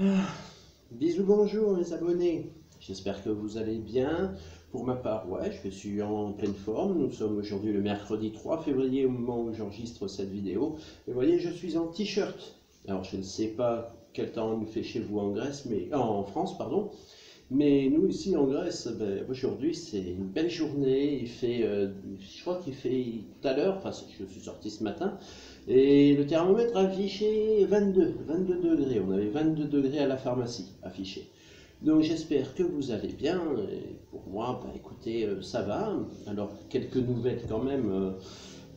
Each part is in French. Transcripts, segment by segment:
Ah, bisous, bonjour mes abonnés. J'espère que vous allez bien. Pour ma part, ouais, je suis en pleine forme. Nous sommes aujourd'hui le mercredi 3 février au moment où j'enregistre cette vidéo. Et vous voyez, je suis en t-shirt. Alors, je ne sais pas quel temps il fait chez vous en Grèce, mais en France, pardon. Mais nous ici en Grèce, ben, aujourd'hui c'est une belle journée. Il fait, je crois qu'il fait tout à l'heure, enfin je suis sorti ce matin, et le thermomètre affichait 22 degrés. On avait 22 degrés à la pharmacie affiché. Donc j'espère que vous allez bien. Et pour moi, bah, écoutez, ça va. Alors quelques nouvelles quand même.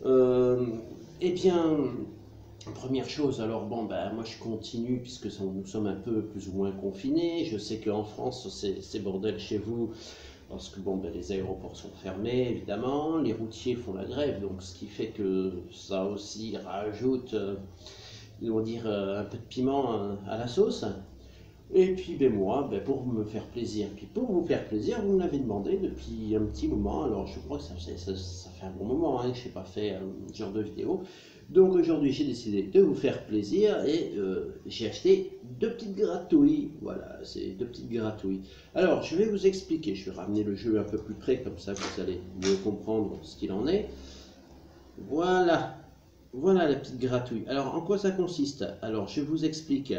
Euh, eh bien, première chose, alors bon, ben, moi je continue puisque nous sommes un peu plus ou moins confinés. Je sais qu'en France c'est bordel chez vous parce que bon, ben, les aéroports sont fermés évidemment, les routiers font la grève, donc ce qui fait que ça aussi rajoute, on va dire, un peu de piment à la sauce. Et puis ben moi, ben, pour me faire plaisir, puis pour vous faire plaisir, vous me l'avez demandé depuis un petit moment. Alors je crois que ça fait un bon moment que je n'ai pas fait ce genre de vidéo. Donc aujourd'hui j'ai décidé de vous faire plaisir et j'ai acheté deux petites gratouilles. Voilà, c'est deux petites gratouilles. Alors je vais vous expliquer, je vais ramener le jeu un peu plus près, comme ça vous allez mieux comprendre ce qu'il en est. Voilà, voilà la petite gratouille. Alors en quoi ça consiste? Alors je vous explique.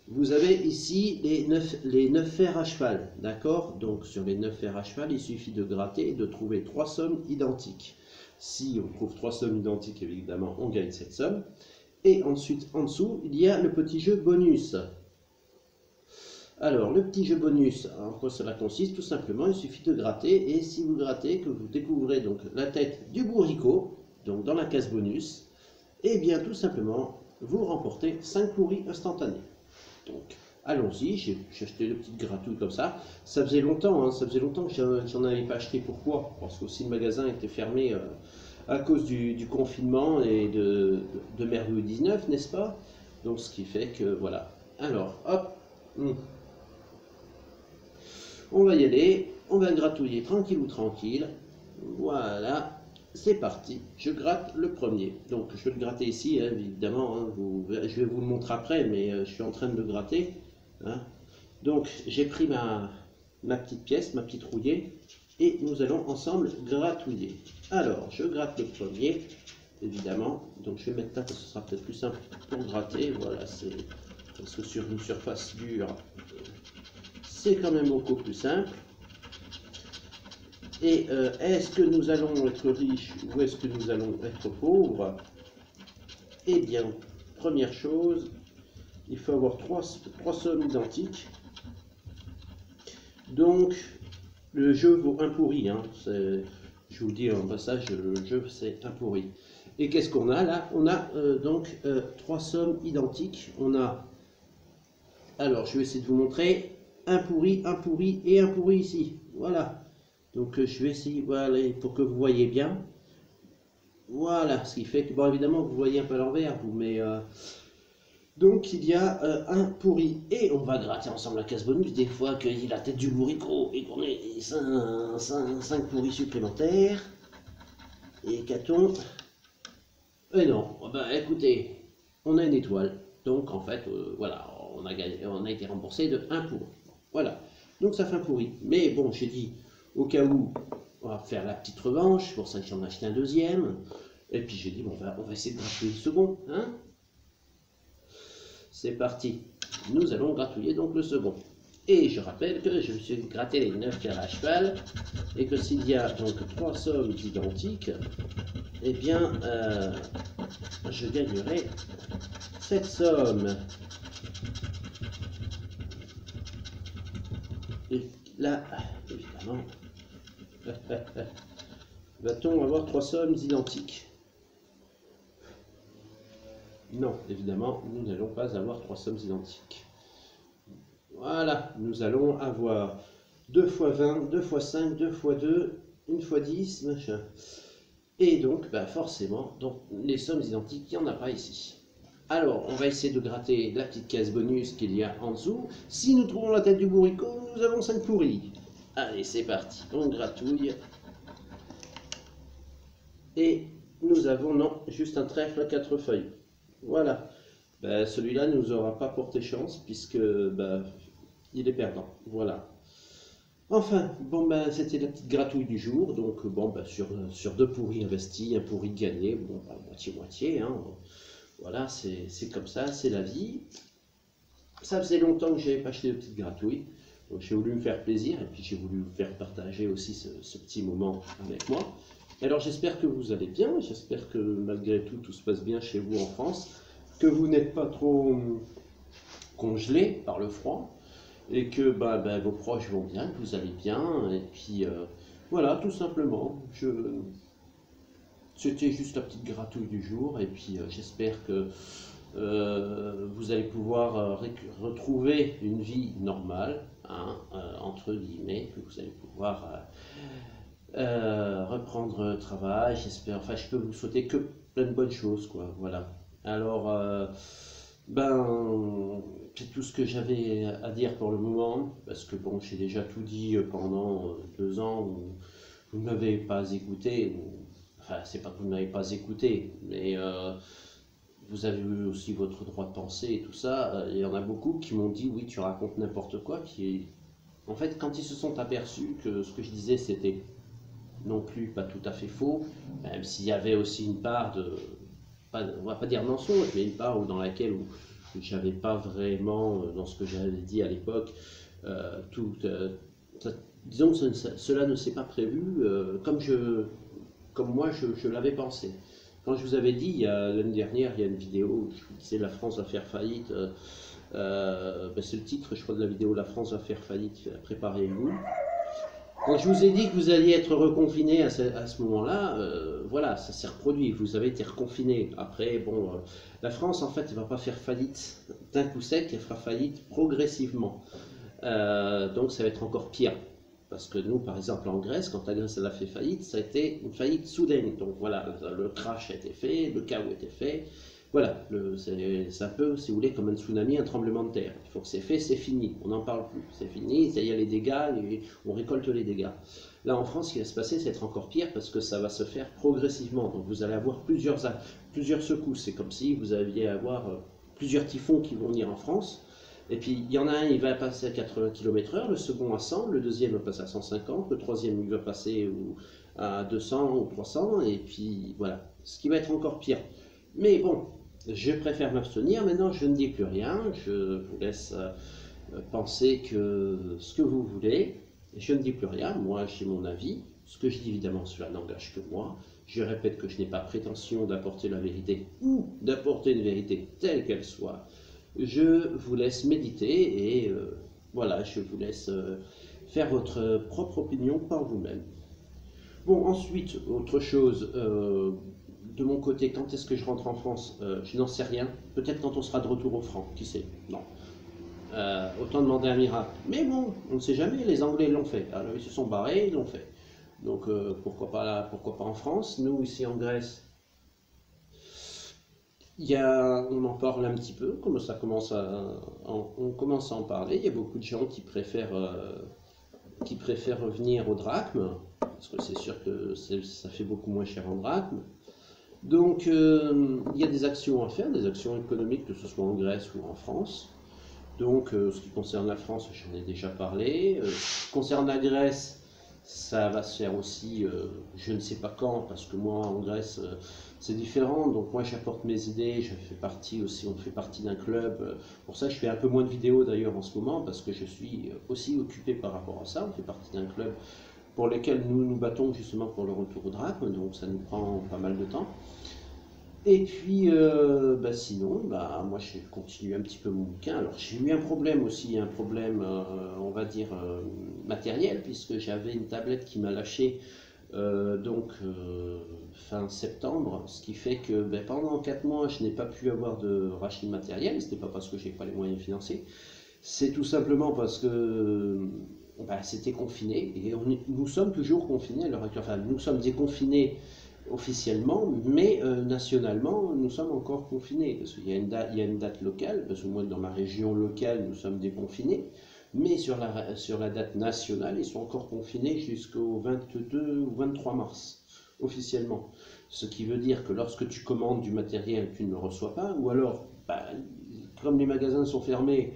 Vous avez ici les 9 fers à cheval, d'accord? Donc sur les 9 fers à cheval, il suffit de gratter et de trouver 3 sommes identiques. Si on trouve 3 sommes identiques, évidemment, on gagne cette somme. Et ensuite, en dessous, il y a le petit jeu bonus. Alors, le petit jeu bonus, en quoi cela consiste? Tout simplement, il suffit de gratter, et si vous grattez, que vous découvrez donc la tête du bourricot, donc dans la case bonus, et bien tout simplement, vous remportez 5 pourris instantanés. Donc, allons-y, j'ai acheté deux petites gratouilles comme ça. Ça faisait longtemps, hein, ça faisait longtemps que j'en avais pas acheté. Pourquoi? Parce que aussi le magasin était fermé à cause du confinement et de Merveilleux 19, n'est-ce pas? Donc, ce qui fait que, voilà. Alors, hop, on va y aller, on va gratouiller tranquille ou tranquille. Voilà, c'est parti. Je gratte le premier. Donc je vais le gratter ici, hein, évidemment. Hein, je vais vous le montrer après, mais je suis en train de le gratter. Hein. Donc j'ai pris ma petite pièce, ma petite rouillée, et nous allons ensemble gratouiller. Alors, je gratte le premier, évidemment. Donc je vais mettre là, parce que ce sera peut-être plus simple pour gratter. Voilà, c'est parce que sur une surface dure, c'est quand même beaucoup plus simple. Et est-ce que nous allons être riches ou est-ce que nous allons être pauvres? Eh bien, première chose, il faut avoir trois sommes identiques. Donc, le jeu vaut un pourri. Hein. Je vous le dis en passage, le jeu c'est un pourri. Et qu'est-ce qu'on a là? On a donc trois sommes identiques. On a, alors je vais essayer de vous montrer, un pourri et un pourri ici. Voilà. Donc je vais essayer, voilà, pour que vous voyez bien. Voilà, ce qui fait que, bon évidemment vous voyez un peu à l'envers, vous, mais donc il y a un pourri. Et on va gratter ensemble la case bonus des fois qu'il y a la tête du bourricot et qu'on ait 5 pourris supplémentaires. Et qu'a-t-on? Et non, ben écoutez, on a une étoile. Donc en fait, voilà, on a été remboursé de 1 pourri. Voilà, donc ça fait un pourri. Mais bon, j'ai dit, au cas où, on va faire la petite revanche, c'est pour ça que j'en ai acheté un deuxième. Et puis j'ai dit, bon, on va essayer de gratouiller le second. Hein, c'est parti. Nous allons gratouiller donc le second. Et je rappelle que je me suis gratté les 9 fers à cheval. Et que s'il y a donc 3 sommes identiques, eh bien, je gagnerai cette somme. Et là, évidemment, va-t-on avoir 3 sommes identiques? Non, évidemment, nous n'allons pas avoir 3 sommes identiques. Voilà, nous allons avoir 2 fois 20, 2 fois 5, 2 fois 2, 1 fois 10, machin. Et donc, bah forcément, donc, les sommes identiques, il n'y en a pas ici. Alors, on va essayer de gratter la petite case bonus qu'il y a en dessous. Si nous trouvons la tête du bourricot, nous avons 5 pourris. Allez, c'est parti, on gratouille. Et nous avons, non, juste un trèfle à 4 feuilles. Voilà. ben, celui-là ne nous aura pas porté chance puisque ben, il est perdant. Voilà. Enfin, bon ben c'était la petite gratouille du jour, donc bon ben sur deux pourris investis, un pourri gagné, bon ben, moitié-moitié, hein. Voilà, c'est comme ça, c'est la vie. Ça faisait longtemps que je n'avais pas acheté de petite gratouille, donc j'ai voulu me faire plaisir et puis j'ai voulu vous faire partager aussi ce petit moment avec moi. Alors j'espère que vous allez bien, j'espère que malgré tout, tout se passe bien chez vous en France, que vous n'êtes pas trop congelé par le froid et que vos proches vont bien, que vous allez bien, et puis voilà, tout simplement. C'était juste la petite gratouille du jour, et puis j'espère que vous allez pouvoir retrouver une vie normale, hein, entre guillemets, que vous allez pouvoir reprendre le travail, j'espère, enfin je peux vous souhaiter que plein de bonnes choses, quoi, voilà. Alors, c'est tout ce que j'avais à dire pour le moment, parce que bon, j'ai déjà tout dit pendant 2 ans où vous ne m'avez pas écouté, enfin c'est pas que vous ne m'avez pas écouté, mais vous avez eu aussi votre droit de penser et tout ça. Il y en a beaucoup qui m'ont dit oui tu racontes n'importe quoi, en fait quand ils se sont aperçus que ce que je disais c'était non plus pas tout à fait faux, même s'il y avait aussi une part de, on va pas dire mensonge, mais une part dans laquelle où j'avais pas vraiment, dans ce que j'avais dit à l'époque, disons que cela ne s'est pas prévu comme moi je l'avais pensé. Quand je vous avais dit, l'année dernière, il y a une vidéo où je vous disais la France va faire faillite, c'est le titre, je crois, de la vidéo, la France va faire faillite, préparez-vous. Quand je vous ai dit que vous alliez être reconfiné à ce moment-là, voilà, ça s'est reproduit, vous avez été reconfiné. Après, bon, la France, en fait, elle ne va pas faire faillite d'un coup sec, elle fera faillite progressivement. Donc ça va être encore pire. Parce que nous, par exemple, en Grèce, quand la Grèce elle a fait faillite, ça a été une faillite soudaine. Donc voilà, le crash a été fait, le chaos a été fait. Voilà, c'est un peu, si vous voulez, comme un tsunami, un tremblement de terre. Il faut que c'est fait, c'est fini. On n'en parle plus. C'est fini, il y a les dégâts, on récolte les dégâts. Là, en France, ce qui va se passer, c'est être encore pire parce que ça va se faire progressivement. Donc vous allez avoir plusieurs secousses. C'est comme si vous alliez avoir plusieurs typhons qui vont venir en France. Et puis, il y en a un, il va passer à 80 km/h, le second à 100, le deuxième va passer à 150, le troisième, il va passer à 200 ou 300, et puis voilà, ce qui va être encore pire. Mais bon, je préfère m'abstenir, maintenant je ne dis plus rien, je vous laisse penser ce que vous voulez, je ne dis plus rien, moi j'ai mon avis, ce que je dis évidemment cela n'engage que moi, je répète que je n'ai pas prétention d'apporter la vérité ou d'apporter une vérité telle qu'elle soit. Je vous laisse méditer et voilà, je vous laisse faire votre propre opinion par vous-même. Bon, ensuite, autre chose, de mon côté, quand est-ce que je rentre en France? Je n'en sais rien. Peut-être quand on sera de retour au franc, qui sait? Non. Autant demander un miracle. Mais bon, on ne sait jamais, les Anglais l'ont fait. Alors ils se sont barrés, ils l'ont fait. Donc pourquoi pas là, pourquoi pas en France? Nous, ici en Grèce, on en parle un petit peu, comme ça on commence à en parler. Il y a beaucoup de gens qui préfèrent revenir au drachme, parce que c'est sûr que ça fait beaucoup moins cher en drachme. Donc il y a des actions à faire, des actions économiques, que ce soit en Grèce ou en France. Donc ce qui concerne la France, j'en ai déjà parlé. Ce qui concerne la Grèce, ça va se faire aussi, je ne sais pas quand, parce que moi en Grèce c'est différent, donc moi j'apporte mes idées, on fait partie d'un club, pour ça je fais un peu moins de vidéos d'ailleurs en ce moment, parce que je suis aussi occupé par rapport à ça, on fait partie d'un club pour lequel nous nous battons justement pour le retour au drachme, donc ça nous prend pas mal de temps. Et puis, sinon, moi je continue un petit peu mon bouquin. Alors j'ai eu un problème aussi, on va dire, matériel, puisque j'avais une tablette qui m'a lâché fin septembre, ce qui fait que pendant 4 mois, je n'ai pas pu avoir de rachat de matériel. Ce n'est pas parce que je n'ai pas les moyens financiers, c'est tout simplement parce que c'était confiné, et nous sommes toujours confinés à l'heure actuelle. Enfin, nous sommes déconfinés officiellement, mais nationalement, nous sommes encore confinés, parce qu'il y a une date locale, parce que moi, dans ma région locale, nous sommes déconfinés, mais sur la date nationale, ils sont encore confinés jusqu'au 22 ou 23 mars, officiellement. Ce qui veut dire que lorsque tu commandes du matériel, tu ne le reçois pas, ou alors bah, comme les magasins sont fermés,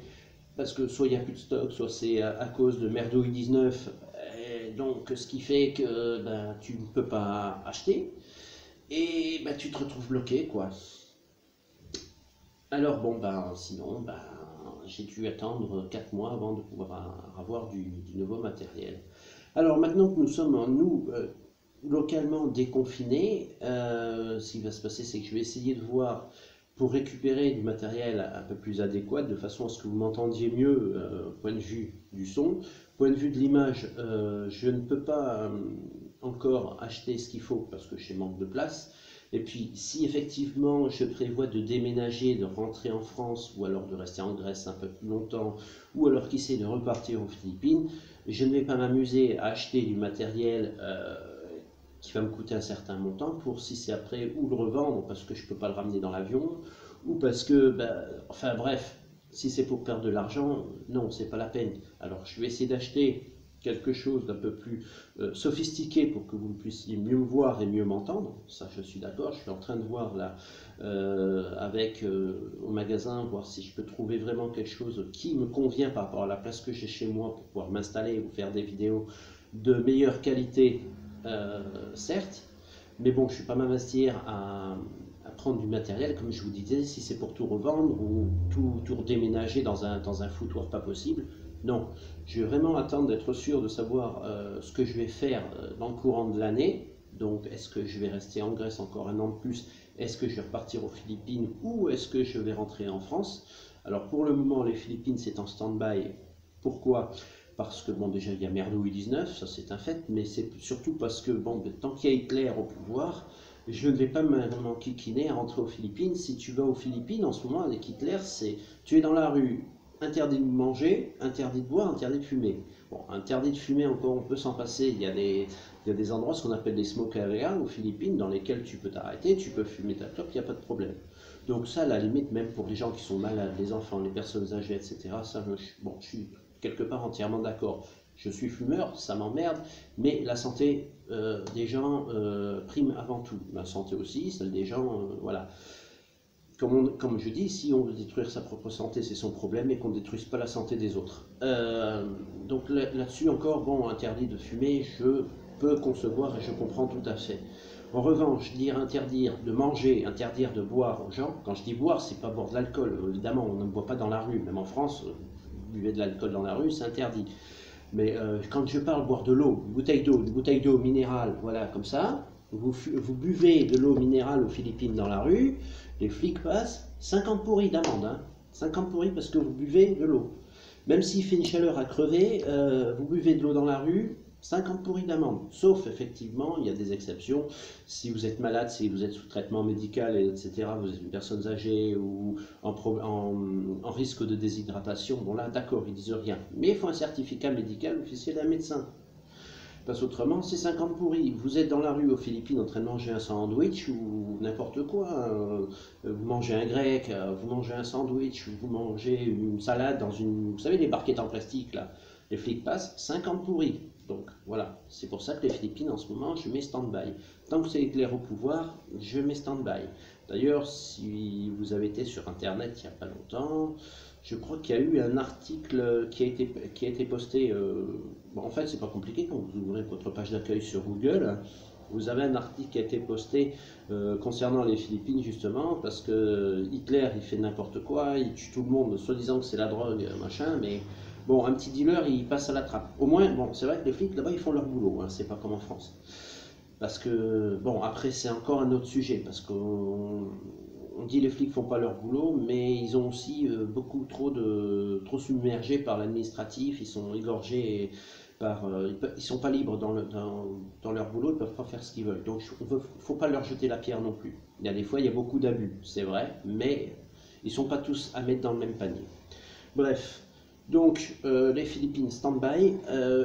parce que soit il n'y a plus de stock, soit c'est à cause de merdouille 19, et donc ce qui fait que ben, tu ne peux pas acheter, et ben, tu te retrouves bloqué, quoi. Alors bon, ben, sinon, ben, j'ai dû attendre 4 mois avant de pouvoir avoir du nouveau matériel. Alors maintenant que nous sommes, nous, localement déconfinés, ce qui va se passer, c'est que je vais essayer de voir pour récupérer du matériel un peu plus adéquat, de façon à ce que vous m'entendiez mieux, point de vue du son. Point de vue de l'image, je ne peux pas encore acheter ce qu'il faut parce que j'ai manque de place. Et puis, si effectivement je prévois de déménager, de rentrer en France, ou alors de rester en Grèce un peu plus longtemps, ou alors qui sait de repartir aux Philippines, je ne vais pas m'amuser à acheter du matériel qui va me coûter un certain montant pour, si c'est après, ou le revendre parce que je ne peux pas le ramener dans l'avion, ou parce que, ben, enfin bref, si c'est pour perdre de l'argent, non, c'est pas la peine. Alors je vais essayer d'acheter quelque chose d'un peu plus sophistiqué pour que vous puissiez mieux me voir et mieux m'entendre. Ça, je suis d'accord. Je suis en train de voir là au magasin, voir si je peux trouver vraiment quelque chose qui me convient par rapport à la place que j'ai chez moi pour pouvoir m'installer ou faire des vidéos de meilleure qualité, certes. Mais bon, je ne suis pas m'investir à prendre du matériel, comme je vous disais, si c'est pour tout revendre ou tout redéménager dans un foutoir pas possible. Non, je vais vraiment attendre d'être sûr de savoir ce que je vais faire dans le courant de l'année. Donc, est-ce que je vais rester en Grèce encore un an de plus? Est-ce que je vais repartir aux Philippines ou est-ce que je vais rentrer en France? Alors, pour le moment, les Philippines, c'est en stand-by. Pourquoi? Parce que, bon, déjà, il y a merdouille 19, ça c'est un fait, mais c'est surtout parce que, bon, tant qu'il y a Hitler au pouvoir, je ne vais pas m'enquiquiner à rentrer aux Philippines. Si tu vas aux Philippines, en ce moment, avec Hitler, c'est tu es dans la rue, interdit de manger, interdit de boire, interdit de fumer. Bon, interdit de fumer, encore on peut s'en passer. Il y a des endroits, ce qu'on appelle des smoke areas aux Philippines, dans lesquels tu peux t'arrêter, tu peux fumer ta clope, il n'y a pas de problème. Donc ça, à la limite, même pour les gens qui sont malades, les enfants, les personnes âgées, etc., ça, bon, je suis quelque part entièrement d'accord. Je suis fumeur, ça m'emmerde, mais la santé des gens prime avant tout. Ma santé aussi, celle des gens, voilà. Comme je dis, si on veut détruire sa propre santé, c'est son problème, et qu'on ne détruise pas la santé des autres. Donc là-dessus encore, bon, interdit de fumer, je peux concevoir et je comprends tout à fait. En revanche, dire interdire de manger, interdire de boire aux gens, quand je dis boire, c'est pas boire de l'alcool, évidemment, on ne boit pas dans la rue, même en France, vous buvez de l'alcool dans la rue, c'est interdit. Mais quand je parle boire de l'eau, une bouteille d'eau minérale, voilà, comme ça, vous buvez de l'eau minérale aux Philippines dans la rue, les flics passent, 50 pourris d'amende, hein, 50 pourris parce que vous buvez de l'eau. Même s'il fait une chaleur à crever, vous buvez de l'eau dans la rue, 50 pourris d'amende. Sauf, effectivement, il y a des exceptions. Si vous êtes malade, si vous êtes sous traitement médical, etc., vous êtes une personne âgée ou en risque de déshydratation, bon là, d'accord, ils disent rien. Mais il faut un certificat médical officiel d'un médecin. Parce autrement, c'est 50 pourris. Vous êtes dans la rue aux Philippines en train de manger un sandwich ou n'importe quoi. Vous mangez un grec, vous mangez un sandwich, vous mangez une salade dans une... Vous savez, les barquettes en plastique, là. Les flics passent, 50 pourris. Donc voilà, c'est pour ça que les Philippines, en ce moment, je mets stand-by. Tant que c'est éclair au pouvoir, je mets stand-by. D'ailleurs, si vous avez été sur Internet il n'y a pas longtemps, je crois qu'il y a eu un article qui a été posté. Bon, en fait, c'est pas compliqué quand vous ouvrez votre page d'accueil sur Google. Vous avez un article qui a été posté concernant les Philippines, justement, parce que Hitler, il fait n'importe quoi, il tue tout le monde, soi-disant que c'est la drogue, machin, mais bon, un petit dealer, il passe à la trappe. Au moins, bon, c'est vrai que les flics, là-bas, ils font leur boulot, hein, c'est pas comme en France. Parce que, bon, après, c'est encore un autre sujet, parce qu'on dit les flics font pas leur boulot, mais ils ont aussi beaucoup trop submergés par l'administratif, ils sont égorgés par... ils sont pas libres dans leur boulot, ils peuvent pas faire ce qu'ils veulent. Donc, il ne faut pas leur jeter la pierre non plus. Il y a des fois, il y a beaucoup d'abus, c'est vrai, mais ils sont pas tous à mettre dans le même panier. Bref, donc les Philippines stand-by,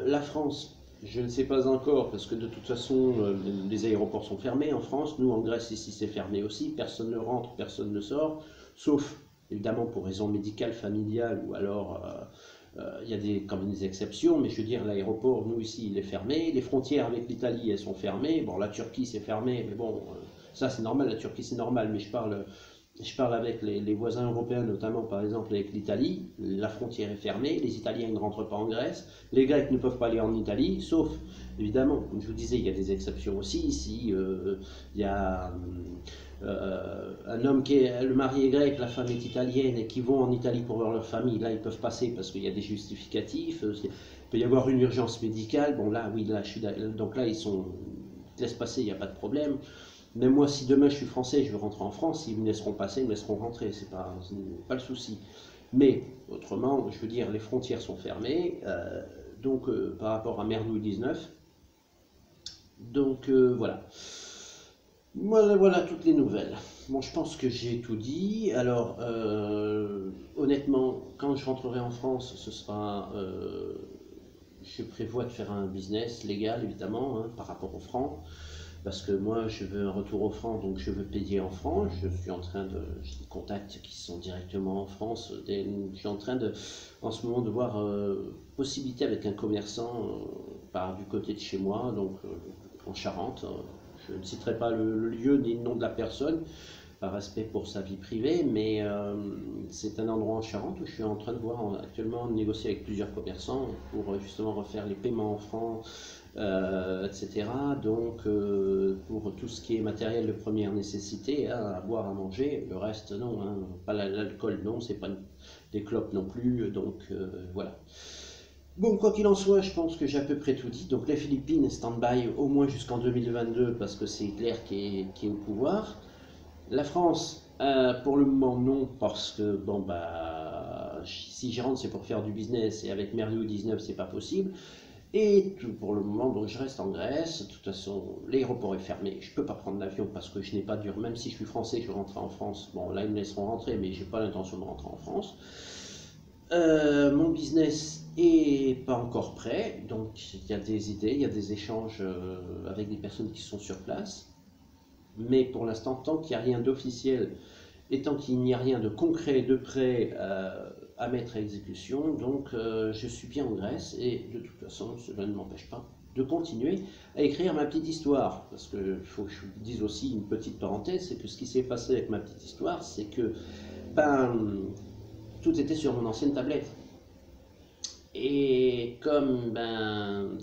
la France, je ne sais pas encore, parce que de toute façon, les aéroports sont fermés en France. Nous, en Grèce, ici, c'est fermé aussi. Personne ne rentre, personne ne sort. Sauf, évidemment, pour raisons médicales, familiales, ou alors, il y a quand même des exceptions. Mais je veux dire, l'aéroport, nous, ici, il est fermé. Les frontières avec l'Italie, elles sont fermées. Bon, la Turquie, c'est fermé. Mais bon, ça, c'est normal. La Turquie, c'est normal. Mais je parle Je parle avec les voisins européens, notamment par exemple avec l'Italie, la frontière est fermée, les Italiens ne rentrent pas en Grèce, les Grecs ne peuvent pas aller en Italie, sauf, évidemment, comme je vous disais, il y a des exceptions aussi, si il y a un homme qui est, le mari est grec, la femme est italienne et qui vont en Italie pour voir leur famille, là ils peuvent passer parce qu'il y a des justificatifs, il peut y avoir une urgence médicale, bon là, oui, là, donc là ils laissent passer, il n'y a pas de problème. Même moi, si demain je suis français et je veux rentrer en France, ils me laisseront passer, ils me laisseront rentrer, c'est pas le souci. Mais autrement, je veux dire, les frontières sont fermées, donc par rapport à mer Louis XIX. Donc voilà. Voilà toutes les nouvelles. Bon, je pense que j'ai tout dit. Alors, honnêtement, quand je rentrerai en France, ce sera. Je prévois de faire un business légal, évidemment, hein, par rapport au franc. Parce que moi, je veux un retour au franc, donc je veux payer en francs. Je suis en train de. J'ai des contacts qui sont directement en France. Je suis en train de, en ce moment, de voir possibilité avec un commerçant du côté de chez moi, donc en Charente. Je ne citerai pas le lieu ni le nom de la personne, par respect pour sa vie privée, mais c'est un endroit en Charente où je suis en train de voir actuellement négocier avec plusieurs commerçants pour justement refaire les paiements en francs, etc. Donc pour tout ce qui est matériel de première nécessité, hein, à boire, à manger, le reste non, hein, pas l'alcool non, c'est pas des clopes non plus, donc voilà. Bon, quoi qu'il en soit, je pense que j'ai à peu près tout dit. Donc les Philippines, stand-by au moins jusqu'en 2022 parce que c'est Hitler qui est au pouvoir. La France, pour le moment non, parce que bon bah si j'y rentre c'est pour faire du business et avec Merlot 19 c'est pas possible. Et tout pour le moment, donc je reste en Grèce. De toute façon, l'aéroport est fermé. Je peux pas prendre l'avion parce que je n'ai pas dur. Même si je suis français, je rentrer en France. Bon, là ils me laisseront rentrer, mais j'ai pas l'intention de rentrer en France. Mon business est pas encore prêt, donc il y a des idées, il y a des échanges avec des personnes qui sont sur place. Mais pour l'instant, tant qu'il n'y a rien d'officiel et tant qu'il n'y a rien de concret, de prêt à mettre à exécution, donc je suis bien en Grèce et de toute façon, cela ne m'empêche pas de continuer à écrire ma petite histoire. Parce qu'il faut que je vous dise aussi une petite parenthèse, c'est que ce qui s'est passé avec ma petite histoire, c'est que tout était sur mon ancienne tablette. Et comme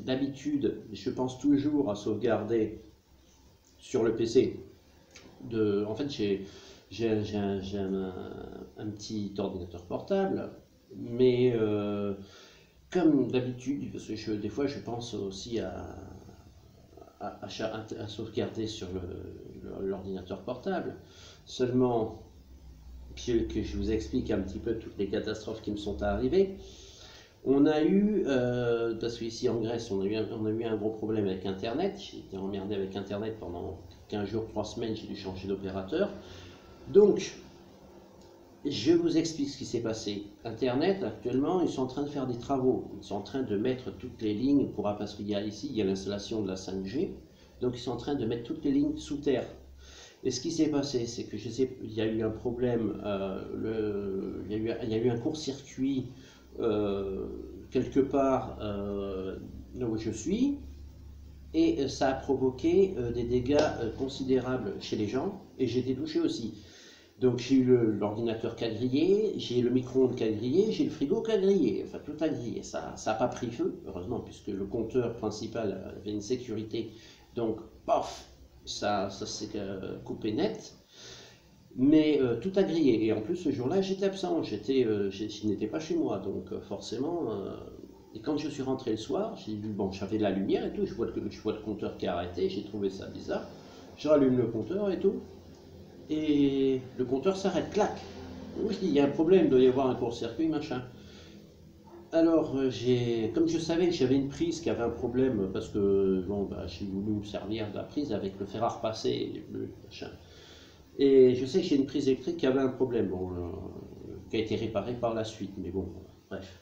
d'habitude, je pense toujours à sauvegarder sur le PC. En fait, j'ai un petit ordinateur portable, mais comme d'habitude, parce que des fois je pense aussi à sauvegarder sur l'ordinateur portable. Seulement, que je vous explique un petit peu toutes les catastrophes qui me sont arrivées. On a eu, parce qu'ici en Grèce, on a eu un gros problème avec Internet. J'ai été emmerdé avec Internet pendant 15 jours, 3 semaines, j'ai dû changer d'opérateur. Donc, je vous explique ce qui s'est passé. Internet, actuellement, ils sont en train de faire des travaux. Ils sont en train de mettre toutes les lignes, parce qu'il y a ici, il y a l'installation de la 5G. Donc, ils sont en train de mettre toutes les lignes sous terre. Et ce qui s'est passé, c'est que il y a eu un problème, il y a eu un court-circuit quelque part là où je suis, et ça a provoqué des dégâts considérables chez les gens, et j'ai été touché aussi. Donc j'ai eu l'ordinateur qui a grillé, j'ai le micro-ondes qui a grillé, j'ai le frigo qui a grillé, enfin tout a grillé. Ça n'a pas pris feu, heureusement, puisque le compteur principal avait une sécurité, donc paf, ça s'est coupé net. Mais tout a grillé, et en plus ce jour-là j'étais absent, je n'étais pas chez moi, donc forcément, et quand je suis rentré le soir, j'ai vu, bon, j'avais la lumière et tout, je vois le compteur qui a arrêté, j'ai trouvé ça bizarre, je rallume le compteur et tout, et le compteur s'arrête, clac. Donc je dis, il y a un problème, il doit y avoir un court-circuit, machin. Alors, comme je savais que j'avais une prise qui avait un problème, parce que bon, j'ai voulu me servir de la prise avec le fer à repasser, machin. Et je sais que j'ai une prise électrique qui avait un problème, bon, qui a été réparé par la suite, mais bon, bref.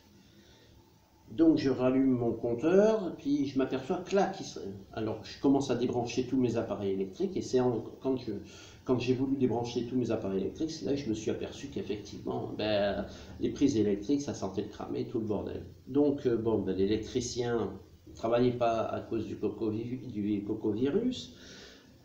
Donc je rallume mon compteur, puis je m'aperçois, clac, alors je commence à débrancher tous mes appareils électriques, et c'est quand j'ai voulu débrancher tous mes appareils électriques, c'est là que je me suis aperçu qu'effectivement, les prises électriques, ça sentait le cramer, tout le bordel. Donc l'électricien ne travaillait pas à cause du cocovirus.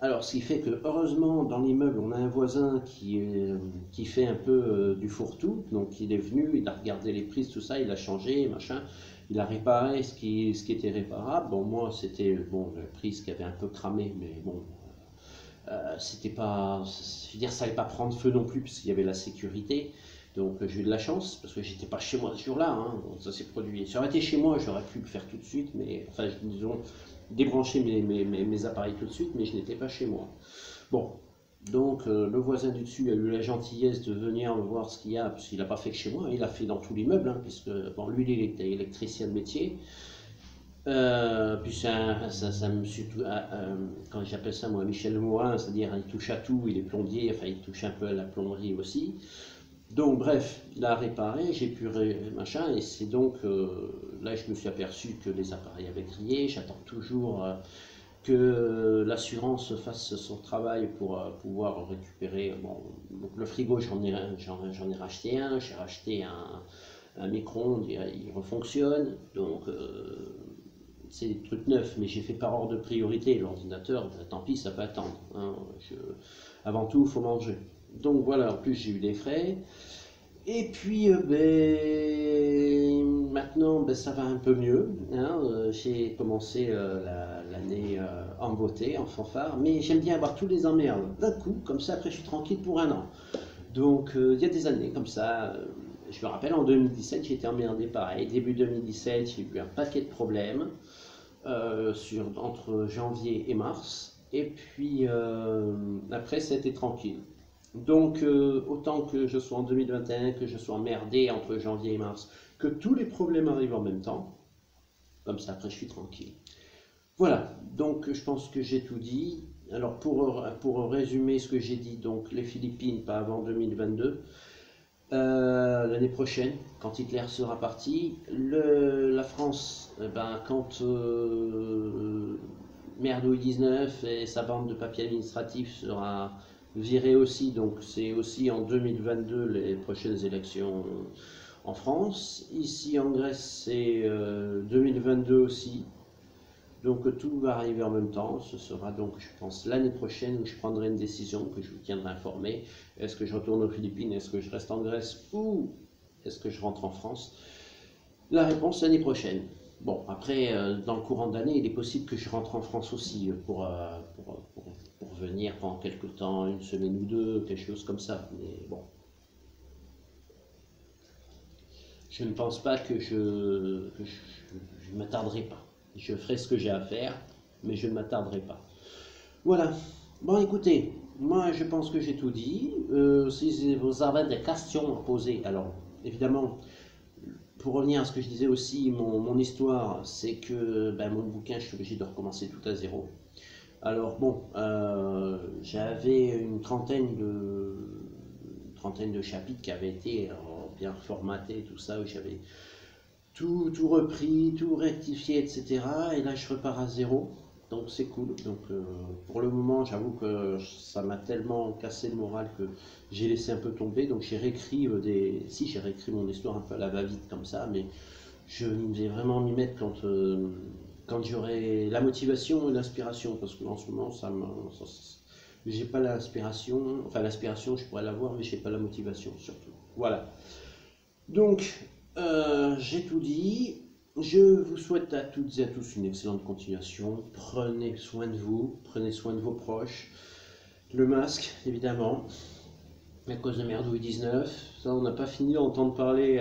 Alors, ce qui fait que, heureusement, dans l'immeuble, on a un voisin qui fait un peu du fourre-tout. Donc, il est venu, il a regardé les prises, tout ça, il a changé, machin. Il a réparé ce qui était réparable. Bon, moi, c'était bon, la prise qui avait un peu cramé, mais bon, c'était pas. Je veux dire, ça n'allait pas prendre feu non plus, parce qu'il y avait la sécurité. Donc, j'ai eu de la chance, parce que j'étais pas chez moi ce jour-là. Hein, donc ça s'est produit. Si ça aurait été chez moi, j'aurais pu le faire tout de suite, mais enfin, disons, débrancher mes appareils tout de suite, mais je n'étais pas chez moi. Bon, donc le voisin du dessus a eu la gentillesse de venir me voir ce qu'il y a, parce qu'il n'a pas fait que chez moi, il a fait dans tout l'immeuble, hein, puisque bon, lui il était électricien de métier. Puis ça me suit, quand j'appelle ça moi Michel Morin, c'est-à-dire il touche à tout, il est plombier, enfin il touche un peu à la plomberie aussi. Donc bref, il a réparé, j'ai pu machin, et c'est donc là je me suis aperçu que les appareils avaient grillé. J'attends toujours que l'assurance fasse son travail pour pouvoir récupérer. Bon, donc le frigo, j'en ai racheté un, j'ai racheté un micro-ondes, il refonctionne, donc c'est des trucs neufs, mais j'ai fait par ordre de priorité. L'ordinateur, tant pis, ça peut attendre. Hein. Avant tout, il faut manger. Donc voilà, en plus j'ai eu des frais. Et puis maintenant ça va un peu mieux. Hein. J'ai commencé l'année en beauté, en fanfare, mais j'aime bien avoir tous les emmerdes d'un coup, comme ça après je suis tranquille pour un an. Donc il y a des années comme ça. Je me rappelle en 2017 j'ai été emmerdé pareil. Début 2017 j'ai eu un paquet de problèmes entre janvier et mars. Et puis après c'était tranquille. Donc, autant que je sois en 2021, que je sois emmerdé entre janvier et mars, que tous les problèmes arrivent en même temps, comme ça après je suis tranquille. Voilà, donc je pense que j'ai tout dit. Alors pour résumer ce que j'ai dit, donc les Philippines pas avant 2022, l'année prochaine, quand Hitler sera parti, la France, quand Merdouille 19 et sa bande de papier administratif sera viré aussi, donc c'est aussi en 2022 les prochaines élections en France. Ici en Grèce c'est 2022 aussi, donc tout va arriver en même temps. Ce sera donc je pense l'année prochaine où je prendrai une décision, que je vous tiendrai informé. Est-ce que je retourne aux Philippines, est-ce que je reste en Grèce ou est-ce que je rentre en France? La réponse l'année prochaine. Bon, après, dans le courant d'année, il est possible que je rentre en France aussi pour venir pendant quelque temps, une semaine ou deux, quelque chose comme ça. Mais bon, je ne pense pas que je m'attarderai pas. Je ferai ce que j'ai à faire, mais je ne m'attarderai pas. Voilà. Bon, écoutez, moi je pense que j'ai tout dit. Si vous avez des questions à poser, alors évidemment, pour revenir à ce que je disais aussi, mon histoire, c'est que mon bouquin, je suis obligé de recommencer tout à zéro. Alors bon, j'avais une trentaine de chapitres qui avaient été bien formatés, tout ça, où j'avais tout repris, tout rectifié, etc. Et là, je repars à zéro, donc c'est cool. Donc pour le moment, j'avoue que ça m'a tellement cassé le moral que j'ai laissé un peu tomber. Donc j'ai réécrit j'ai réécrit mon histoire un peu à la va-vite comme ça, mais je vais vraiment m'y mettre quand j'aurai la motivation et l'inspiration, parce que en ce moment, j'ai pas l'inspiration, enfin l'inspiration, je pourrais l'avoir, mais j'ai pas la motivation surtout. Voilà. Donc, j'ai tout dit. Je vous souhaite à toutes et à tous une excellente continuation. Prenez soin de vous, prenez soin de vos proches. Le masque, évidemment, à cause de Merdouille 19. Ça, on n'a pas fini d'entendre parler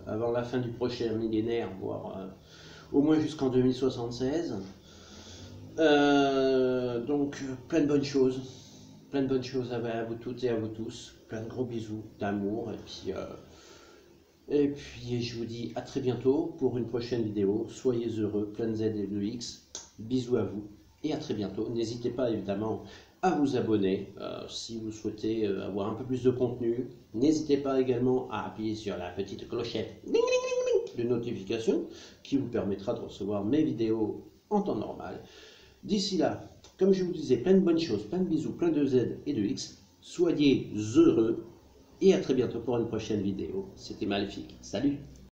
avant la fin du prochain millénaire, voire au moins jusqu'en 2076. Donc, plein de bonnes choses. Plein de bonnes choses à vous toutes et à vous tous. Plein de gros bisous, d'amour. Et puis, je vous dis à très bientôt pour une prochaine vidéo. Soyez heureux, plein de Z et de X. Bisous à vous et à très bientôt. N'hésitez pas évidemment à vous abonner si vous souhaitez avoir un peu plus de contenu. N'hésitez pas également à appuyer sur la petite clochette de notification qui vous permettra de recevoir mes vidéos en temps normal. D'ici là, comme je vous disais, plein de bonnes choses, plein de bisous, plein de Z et de X. Soyez heureux et à très bientôt pour une prochaine vidéo. C'était Maléfique. Salut!